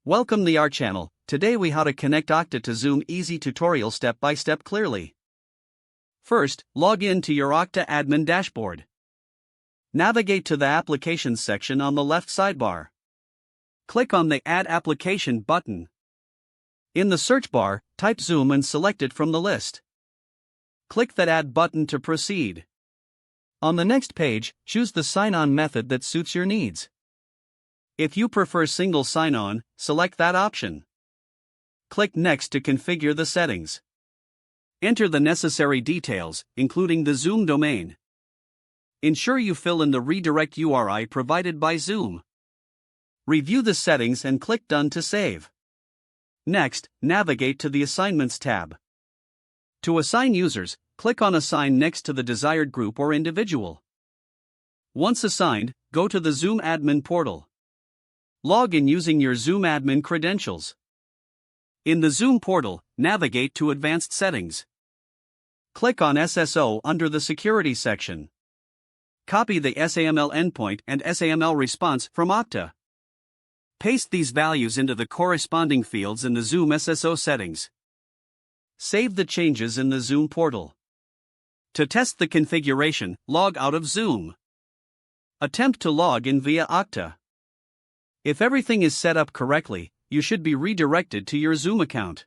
Welcome to our channel. Today we how to connect Okta to Zoom easy tutorial step by step clearly. First, log in to your Okta admin dashboard. Navigate to the Applications section on the left sidebar. Click on the Add Application button. In the search bar, type Zoom and select it from the list. Click that Add button to proceed. On the next page, choose the sign-on method that suits your needs. If you prefer single sign-on, select that option. Click Next to configure the settings. Enter the necessary details, including the Zoom domain. Ensure you fill in the redirect URI provided by Zoom. Review the settings and click Done to save. Next, navigate to the Assignments tab. To assign users, click on Assign next to the desired group or individual. Once assigned, go to the Zoom admin portal. Log in using your Zoom admin credentials. In the Zoom portal, navigate to Advanced Settings. Click on SSO under the Security section. Copy the SAML endpoint and SAML response from Okta. Paste these values into the corresponding fields in the Zoom SSO settings. Save the changes in the Zoom portal. To test the configuration, log out of Zoom. Attempt to log in via Okta. If everything is set up correctly, you should be redirected to your Zoom account.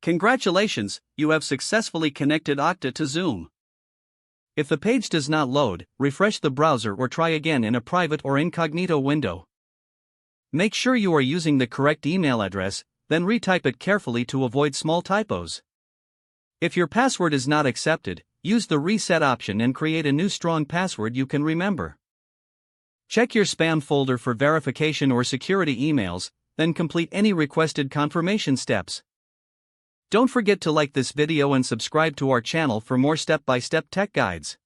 Congratulations, you have successfully connected Okta to Zoom. If the page does not load, refresh the browser or try again in a private or incognito window. Make sure you are using the correct email address, then retype it carefully to avoid small typos. If your password is not accepted, use the reset option and create a new strong password you can remember. Check your spam folder for verification or security emails, then complete any requested confirmation steps. Don't forget to like this video and subscribe to our channel for more step-by-step tech guides.